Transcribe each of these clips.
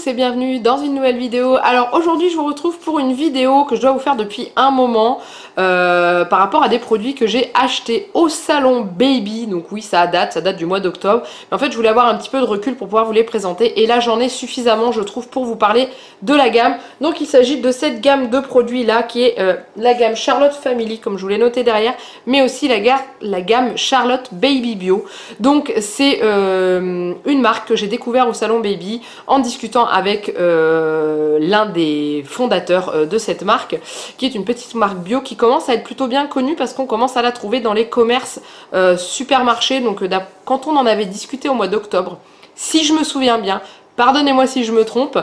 et bienvenue dans une nouvelle vidéo. Alors aujourd'hui je vous retrouve pour une vidéo que je dois vous faire depuis un moment par rapport à des produits que j'ai achetés au salon Baby. Donc oui, ça date du mois d'octobre. Mais en fait je voulais avoir un petit peu de recul pour pouvoir vous les présenter. Et là j'en ai suffisamment je trouve pour vous parler de la gamme. Donc il s'agit de cette gamme de produits là qui est la gamme Charlotte Family comme je vous l'ai noté derrière. Mais aussi la gamme Charlotte Baby Bio. Donc c'est une marque que j'ai découvert au salon Baby en discutant avec l'un des fondateurs de cette marque, qui est une petite marque bio qui commence à être plutôt bien connue parce qu'on commence à la trouver dans les commerces supermarchés. Donc quand on en avait discuté au mois d'octobre, si je me souviens bien, pardonnez-moi si je me trompe,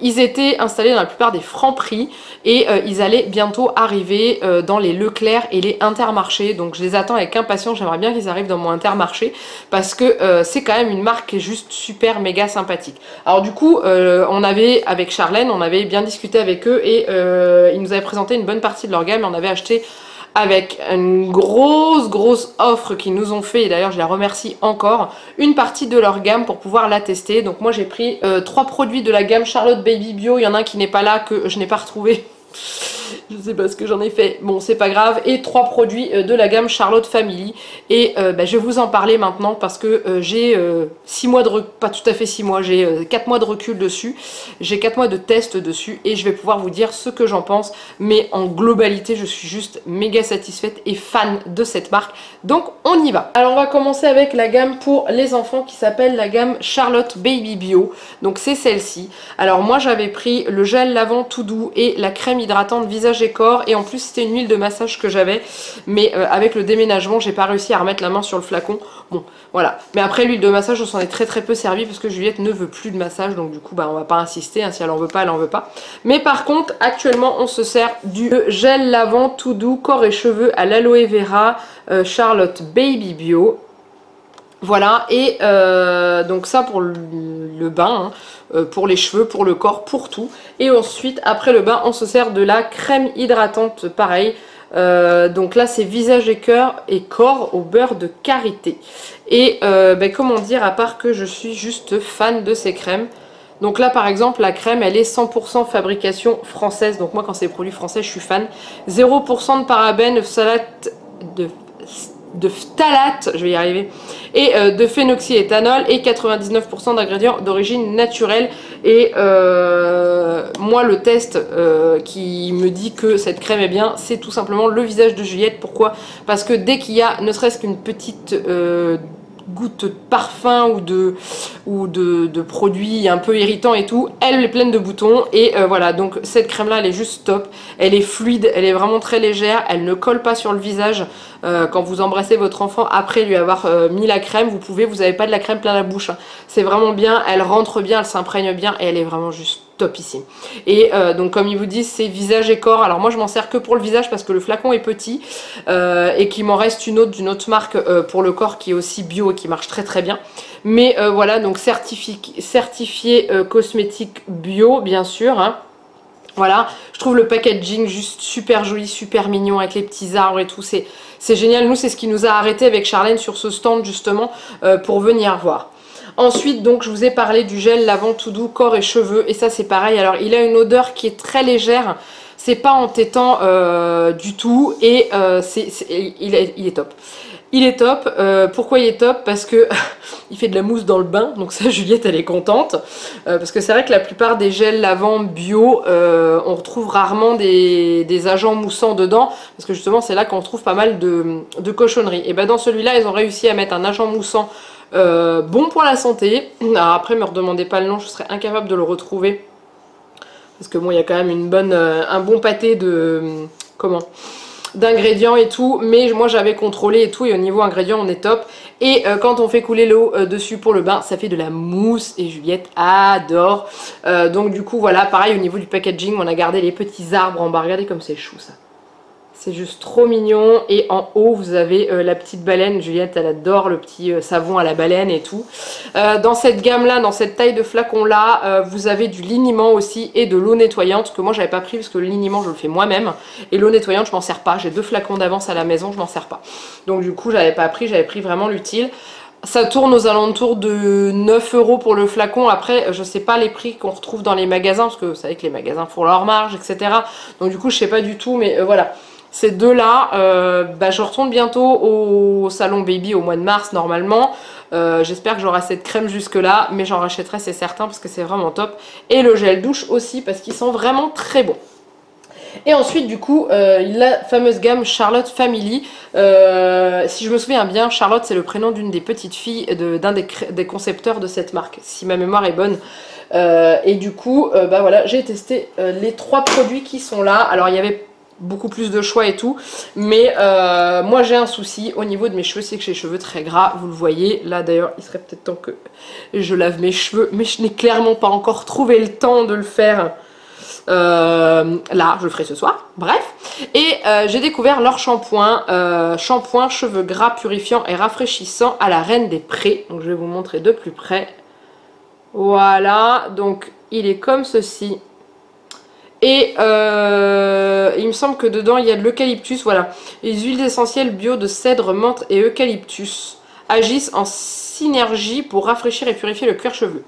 ils étaient installés dans la plupart des Franprix et ils allaient bientôt arriver dans les Leclerc et les Intermarchés. Donc je les attends avec impatience, j'aimerais bien qu'ils arrivent dans mon Intermarché parce que c'est quand même une marque qui est juste super méga sympathique. Alors du coup, on avait, avec Charlène, on avait bien discuté avec eux et ils nous avaient présenté une bonne partie de leur gamme et on avait acheté avec une grosse offre qu'ils nous ont fait, et d'ailleurs je les remercie encore, une partie de leur gamme pour pouvoir la tester. Donc moi j'ai pris 3 produits de la gamme Charlotte Baby Bio, il y en a un qui n'est pas là, que je n'ai pas retrouvé. Je sais pas ce que j'en ai fait, bon c'est pas grave, et 3 produits de la gamme Charlotte Family. Et je vais vous en parler maintenant parce que j'ai 6 mois de pas tout à fait 6 mois, j'ai 4 mois de recul dessus, j'ai 4 mois de test dessus et je vais pouvoir vous dire ce que j'en pense. Mais en globalité je suis juste méga satisfaite et fan de cette marque, donc on y va. Alors on va commencer avec la gamme pour les enfants qui s'appelle la gamme Charlotte Baby Bio, donc c'est celle-ci. Alors moi j'avais pris le gel lavant tout doux et la crème hydratante visage et corps, et en plus c'était une huile de massage que j'avais, mais avec le déménagement j'ai pas réussi à remettre la main sur le flacon. Bon voilà, mais après l'huile de massage on s'en est très peu servi parce que Juliette ne veut plus de massage, donc du coup on va pas insister, hein, si elle en veut pas elle en veut pas. Mais par contre actuellement on se sert du gel lavant tout doux corps et cheveux à l'aloe vera Charlotte Baby Bio. Voilà, et donc ça pour le bain, hein, pour les cheveux, pour le corps, pour tout. Et ensuite, après le bain, on se sert de la crème hydratante, pareil. Donc là, c'est visage et corps au beurre de karité. Et comment dire, à part que je suis juste fan de ces crèmes. Donc là, par exemple, la crème, elle est 100% fabrication française. Donc moi, quand c'est des produits français, je suis fan. 0% de parabènes, de phtalate, je vais y arriver, et de phénoxyéthanol, et 99% d'ingrédients d'origine naturelle. Et moi le test qui me dit que cette crème est bien, c'est tout simplement le visage de Juliette. Pourquoi? Parce que dès qu'il y a ne serait-ce qu'une petite goutte de parfum ou de produits un peu irritants et tout, elle est pleine de boutons. Et voilà, donc cette crème là elle est juste top, elle est fluide, elle est vraiment très légère, elle ne colle pas sur le visage. Quand vous embrassez votre enfant après lui avoir mis la crème, vous n'avez pas de la crème plein la bouche, hein. C'est vraiment bien, elle rentre bien, elle s'imprègne bien et elle est vraiment juste topissime. Et donc comme ils vous disent, c'est visage et corps. Alors moi je m'en sers que pour le visage parce que le flacon est petit et qu'il m'en reste une autre d'une autre marque pour le corps qui est aussi bio et qui marche très bien. Mais voilà, donc certifié cosmétique bio bien sûr, hein. Voilà, je trouve le packaging juste super joli, super mignon avec les petits arbres et tout, c'est génial. Nous c'est ce qui nous a arrêté avec Charlène sur ce stand justement pour venir voir. Ensuite donc je vous ai parlé du gel lavant tout doux corps et cheveux, et ça c'est pareil. Alors il a une odeur qui est très légère, c'est pas entêtant du tout, et il est top. Il est top, pourquoi il est top? Parce que il fait de la mousse dans le bain, donc ça Juliette elle est contente, parce que c'est vrai que la plupart des gels lavants bio, on retrouve rarement des agents moussants dedans, parce que justement c'est là qu'on trouve pas mal de cochonneries. Et ben dans celui-là ils ont réussi à mettre un agent moussant bon pour la santé. Alors après me redemandez pas le nom, je serais incapable de le retrouver, parce que bon il y a quand même un bon pâté d'ingrédients et tout, mais moi j'avais contrôlé et tout, et au niveau ingrédients on est top. Et quand on fait couler l'eau dessus pour le bain, ça fait de la mousse et Juliette adore. Donc du coup voilà, pareil au niveau du packaging, on a gardé les petits arbres en bas, regardez comme c'est chou ça. C'est juste trop mignon. Et en haut vous avez la petite baleine. Juliette elle adore le petit savon à la baleine et tout. Dans cette gamme là, dans cette taille de flacon là, vous avez du liniment aussi et de l'eau nettoyante, que moi j'avais pas pris parce que le liniment je le fais moi-même, et l'eau nettoyante je m'en sers pas. J'ai 2 flacons d'avance à la maison, je m'en sers pas. Donc du coup j'avais pas pris, j'avais pris vraiment l'utile. Ça tourne aux alentours de 9 € pour le flacon. Après, je sais pas les prix qu'on retrouve dans les magasins, parce que vous savez que les magasins font leur marge, etc. Donc du coup, je sais pas du tout, mais voilà. Ces deux-là, je retourne bientôt au salon baby au mois de mars normalement. J'espère que j'aurai assez de crème jusque là, mais j'en rachèterai, c'est certain, parce que c'est vraiment top. Et le gel douche aussi, parce qu'il sent vraiment très bon. Et ensuite du coup la fameuse gamme Charlotte Family, si je me souviens bien, Charlotte c'est le prénom d'une des petites filles d'un des concepteurs de cette marque, si ma mémoire est bonne. Et du coup voilà, j'ai testé les 3 produits qui sont là. Alors il y avait beaucoup plus de choix et tout, mais moi j'ai un souci au niveau de mes cheveux, c'est que j'ai les cheveux très gras, vous le voyez là. D'ailleurs il serait peut-être temps que je lave mes cheveux, mais je n'ai clairement pas encore trouvé le temps de le faire. Là je le ferai ce soir, bref. Et j'ai découvert leur shampoing, shampoing cheveux gras purifiant et rafraîchissant à la Reine des Prés. Donc je vais vous montrer de plus près. Voilà, donc il est comme ceci. Et il me semble que dedans il y a de l'eucalyptus. Voilà, les huiles essentielles bio de cèdre, menthe et eucalyptus agissent en synergie pour rafraîchir et purifier le cuir chevelu.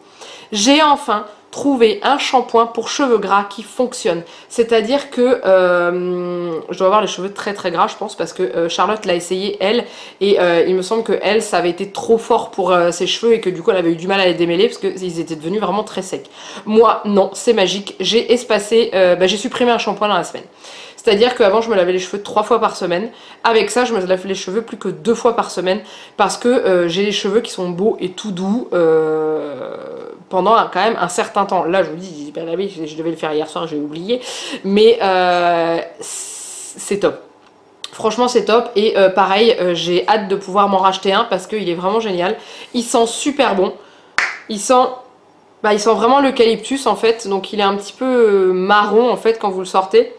J'ai enfin trouvé un shampoing pour cheveux gras qui fonctionne. C'est-à-dire que je dois avoir les cheveux très très gras, je pense, parce que Charlotte l'a essayé elle, et il me semble que elle, ça avait été trop fort pour ses cheveux et que du coup elle avait eu du mal à les démêler parce qu'ils étaient devenus vraiment très secs. Moi non, c'est magique. J'ai espacé, j'ai supprimé un shampoing dans la semaine. C'est-à-dire qu'avant je me lavais les cheveux 3 fois par semaine. Avec ça je me lave les cheveux plus que 2 fois par semaine, parce que j'ai les cheveux qui sont beaux et tout doux pendant quand même un certain temps. Là je vous dis, j'ai pas lavé, je devais le faire hier soir, j'ai oublié. Mais c'est top. Franchement c'est top. Et pareil, j'ai hâte de pouvoir m'en racheter un parce qu'il est vraiment génial. Il sent super bon. Il sent vraiment l'eucalyptus en fait. Donc il est un petit peu marron en fait quand vous le sortez.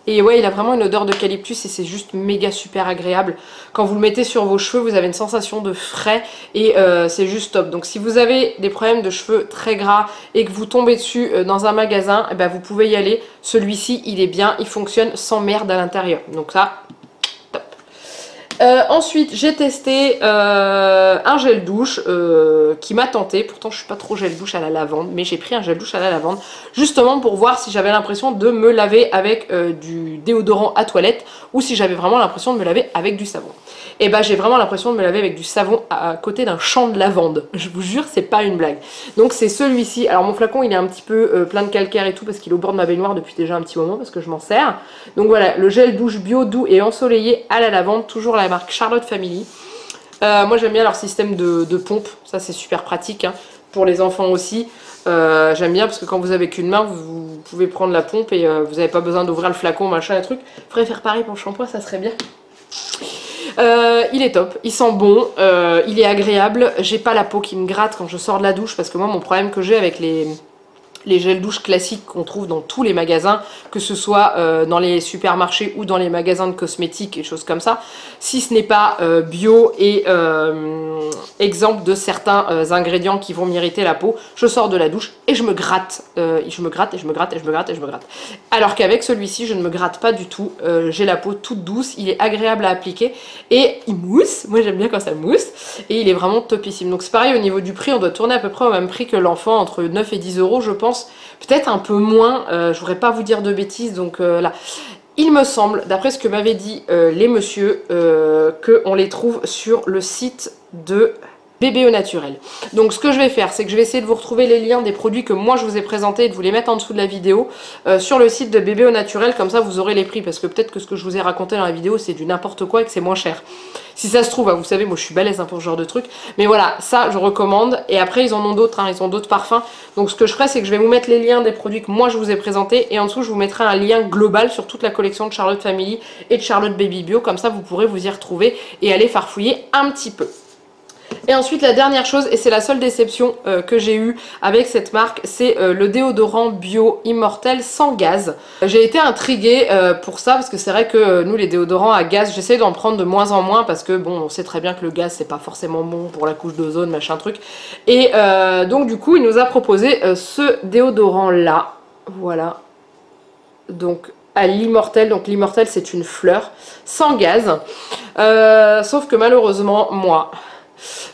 Et ouais, il a vraiment une odeur d'eucalyptus et c'est juste méga super agréable. Quand vous le mettez sur vos cheveux, vous avez une sensation de frais et c'est juste top. Donc si vous avez des problèmes de cheveux très gras et que vous tombez dessus dans un magasin, eh ben, vous pouvez y aller. Celui-ci, il est bien, il fonctionne sans merde à l'intérieur. Donc ça, top. Ensuite, j'ai testé un gel douche qui m'a tenté. Pourtant, je suis pas trop gel douche à la lavande, mais j'ai pris un gel douche à la lavande justement pour voir si j'avais l'impression de me laver avec du déodorant à toilette ou si j'avais vraiment l'impression de me laver avec du savon. Et bah j'ai vraiment l'impression de me laver avec du savon à côté d'un champ de lavande. Je vous jure, c'est pas une blague. Donc c'est celui-ci. Alors mon flacon il est un petit peu plein de calcaire et tout parce qu'il est au bord de ma baignoire depuis déjà un petit moment parce que je m'en sers. Donc voilà, le gel douche bio doux et ensoleillé à la lavande, toujours la marque Charlotte Family. Moi j'aime bien leur système de pompe, ça c'est super pratique hein, pour les enfants aussi. J'aime bien parce que quand vous avez qu'une main, vous pouvez prendre la pompe et vous n'avez pas besoin d'ouvrir le flacon, machin et truc. Faudrait faire pareil pour le shampoing, ça serait bien. Il est top, il sent bon, il est agréable. J'ai pas la peau qui me gratte quand je sors de la douche parce que moi mon problème que j'ai avec les gels douche classiques qu'on trouve dans tous les magasins, que ce soit dans les supermarchés ou dans les magasins de cosmétiques et choses comme ça, si ce n'est pas bio et exemple de certains ingrédients qui vont m'irriter la peau, je sors de la douche et je me gratte, je me gratte et je me gratte et je me gratte et je me gratte. Alors qu'avec celui-ci je ne me gratte pas du tout, j'ai la peau toute douce, il est agréable à appliquer et il mousse, moi j'aime bien quand ça mousse, et il est vraiment topissime. Donc c'est pareil au niveau du prix, on doit tourner à peu près au même prix que l'enfant, entre 9 et 10 € je pense. Peut-être un peu moins, je voudrais pas vous dire de bêtises, donc là, il me semble, d'après ce que m'avaient dit les messieurs, qu'on les trouve sur le site de Bébé au Naturel. Donc ce que je vais faire, c'est que je vais essayer de vous retrouver les liens des produits que moi je vous ai présentés et de vous les mettre en dessous de la vidéo sur le site de Bébé au Naturel, comme ça vous aurez les prix, parce que peut-être que ce que je vous ai raconté dans la vidéo c'est du n'importe quoi et que c'est moins cher. Si ça se trouve, hein, vous savez, moi je suis balèze hein, pour ce genre de truc, mais voilà, ça je recommande. Et après ils en ont d'autres, hein, ils ont d'autres parfums. Donc ce que je ferai, c'est que je vais vous mettre les liens des produits que moi je vous ai présentés et en dessous je vous mettrai un lien global sur toute la collection de Charlotte Family et de Charlotte Baby Bio, comme ça vous pourrez vous y retrouver et aller farfouiller un petit peu. Et ensuite la dernière chose, et c'est la seule déception que j'ai eue avec cette marque, c'est le déodorant bio Immortel sans gaz. J'ai été intriguée pour ça parce que c'est vrai que nous les déodorants à gaz, j'essaie d'en prendre de moins en moins parce que bon on sait très bien que le gaz c'est pas forcément bon pour la couche d'ozone machin truc. Et donc du coup il nous a proposé ce déodorant là, voilà, donc à l'Immortel. Donc l'Immortel c'est une fleur sans gaz, sauf que malheureusement moi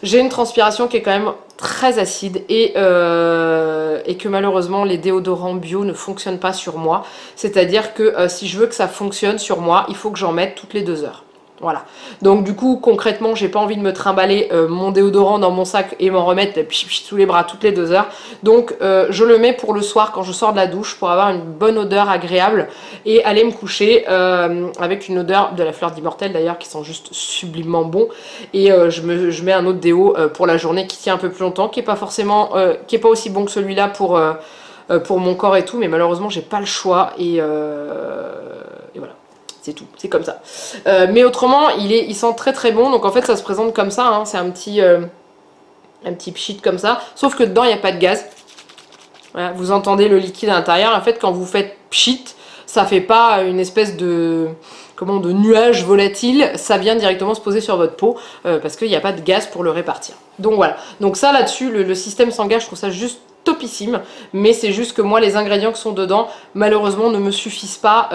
J'ai une transpiration qui est quand même très acide et que malheureusement les déodorants bio ne fonctionnent pas sur moi. C'est-à-dire que si je veux que ça fonctionne sur moi, il faut que j'en mette toutes les 2 heures. Voilà, donc du coup concrètement j'ai pas envie de me trimballer mon déodorant dans mon sac et m'en remettre sous les bras toutes les 2 heures. Donc je le mets pour le soir quand je sors de la douche pour avoir une bonne odeur agréable et aller me coucher avec une odeur de la fleur d'immortel d'ailleurs qui sent juste sublimement bon. Et je mets un autre déo pour la journée qui tient un peu plus longtemps, qui est pas forcément qui est pas aussi bon que celui-là pour mon corps et tout, mais malheureusement j'ai pas le choix et voilà. C'est tout, c'est comme ça. Mais autrement, il sent très très bon. Donc en fait, ça se présente comme ça. Hein. C'est un petit pchit comme ça. Sauf que dedans, il n'y a pas de gaz. Voilà, vous entendez le liquide à l'intérieur. En fait, quand vous faites pchit, ça fait pas une espèce de nuage volatile. Ça vient directement se poser sur votre peau parce qu'il n'y a pas de gaz pour le répartir. Donc voilà. Donc ça, là-dessus, le système sans gaz, je trouve ça juste topissime, mais c'est juste que moi les ingrédients qui sont dedans malheureusement ne me suffisent pas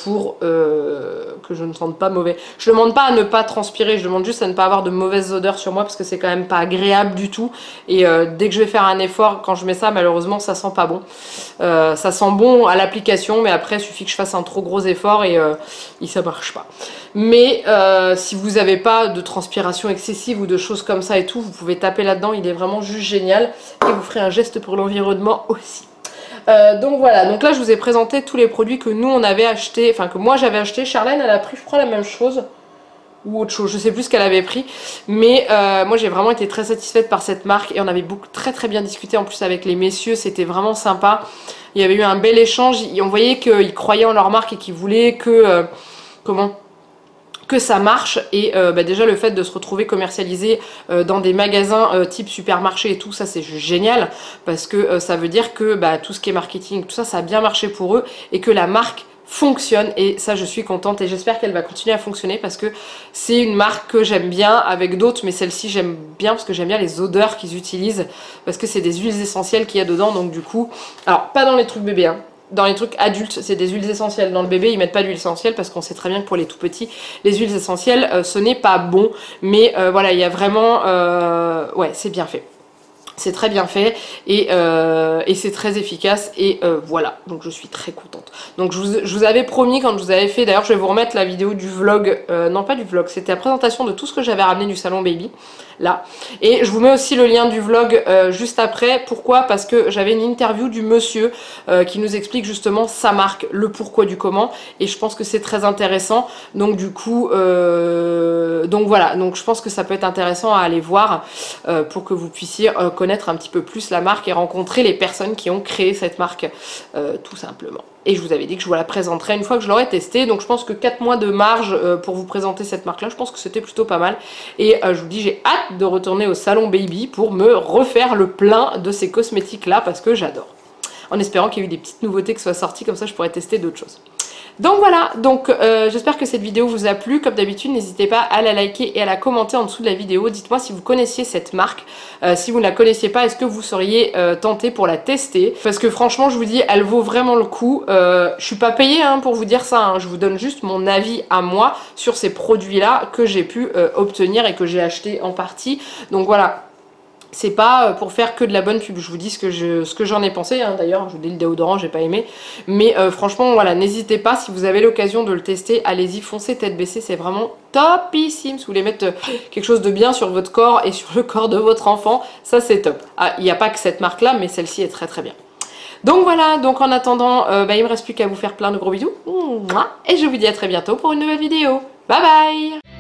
pour que je ne sente pas mauvais. Je demande pas à ne pas transpirer, je demande juste à ne pas avoir de mauvaises odeurs sur moi parce que c'est quand même pas agréable du tout et dès que je vais faire un effort quand je mets ça malheureusement ça sent pas bon. Ça sent bon à l'application mais après il suffit que je fasse un trop gros effort et ça marche pas. Mais si vous n'avez pas de transpiration excessive ou de choses comme ça et tout, vous pouvez taper là-dedans, il est vraiment juste génial et vous ferez un geste pour l'environnement aussi. Donc voilà, donc là je vous ai présenté tous les produits que nous on avait acheté, enfin que moi j'avais acheté. Charlène elle a pris je crois la même chose ou autre chose, je sais plus ce qu'elle avait pris, mais moi j'ai vraiment été très satisfaite par cette marque et on avait très bien discuté en plus avec les messieurs, c'était vraiment sympa. Il y avait eu un bel échange, on voyait qu'ils croyaient en leur marque et qu'ils voulaient que que ça marche et déjà le fait de se retrouver commercialisé dans des magasins type supermarché et tout ça c'est juste génial parce que ça veut dire que tout ce qui est marketing tout ça ça a bien marché pour eux et que la marque fonctionne et ça je suis contente et j'espère qu'elle va continuer à fonctionner parce que c'est une marque que j'aime bien avec d'autres mais celle-ci j'aime bien parce que j'aime bien les odeurs qu'ils utilisent parce que c'est des huiles essentielles qu'il y a dedans donc du coup alors pas dans les trucs bébés hein. Dans les trucs adultes, c'est des huiles essentielles. Dans le bébé, ils mettent pas d'huile essentielle parce qu'on sait très bien que pour les tout petits, les huiles essentielles, ce n'est pas bon. Mais voilà, il y a vraiment... ouais, c'est bien fait. C'est très bien fait et c'est très efficace et voilà, donc je suis très contente. Donc je vous avais promis quand je vous avais fait, d'ailleurs je vais vous remettre la vidéo du vlog, non pas du vlog, c'était la présentation de tout ce que j'avais ramené du salon baby, là. Et je vous mets aussi le lien du vlog juste après, pourquoi? Parce que j'avais une interview du monsieur qui nous explique justement sa marque, le pourquoi du comment et je pense que c'est très intéressant. Donc du coup, donc voilà, donc je pense que ça peut être intéressant à aller voir pour que vous puissiez connaître un petit peu plus la marque et rencontrer les personnes qui ont créé cette marque tout simplement. Et je vous avais dit que je vous la présenterai une fois que je l'aurai testée. Donc je pense que 4 mois de marge pour vous présenter cette marque là, je pense que c'était plutôt pas mal. Et je vous dis j'ai hâte de retourner au salon baby pour me refaire le plein de ces cosmétiques là parce que j'adore. En espérant qu'il y ait eu des petites nouveautés qui soient sorties, comme ça je pourrais tester d'autres choses. Donc voilà, donc j'espère que cette vidéo vous a plu. Comme d'habitude, n'hésitez pas à la liker et à la commenter en dessous de la vidéo. Dites-moi si vous connaissiez cette marque. Si vous ne la connaissiez pas, est-ce que vous seriez tenté pour la tester? Parce que franchement, je vous dis, elle vaut vraiment le coup. Je suis pas payée hein, pour vous dire ça. Hein. Je vous donne juste mon avis à moi sur ces produits-là que j'ai pu obtenir et que j'ai acheté en partie. Donc voilà. C'est pas pour faire que de la bonne pub, je vous dis ce que j'en ai pensé, hein. D'ailleurs je vous dis le déodorant j'ai pas aimé, mais franchement voilà, n'hésitez pas si vous avez l'occasion de le tester, allez-y, foncez tête baissée, c'est vraiment topissime. Si vous voulez mettre quelque chose de bien sur votre corps et sur le corps de votre enfant, ça c'est top. Ah, il n'y a pas que cette marque là, mais celle-ci est très très bien. Donc voilà, donc en attendant, il me reste plus qu'à vous faire plein de gros bisous, et je vous dis à très bientôt pour une nouvelle vidéo. Bye bye.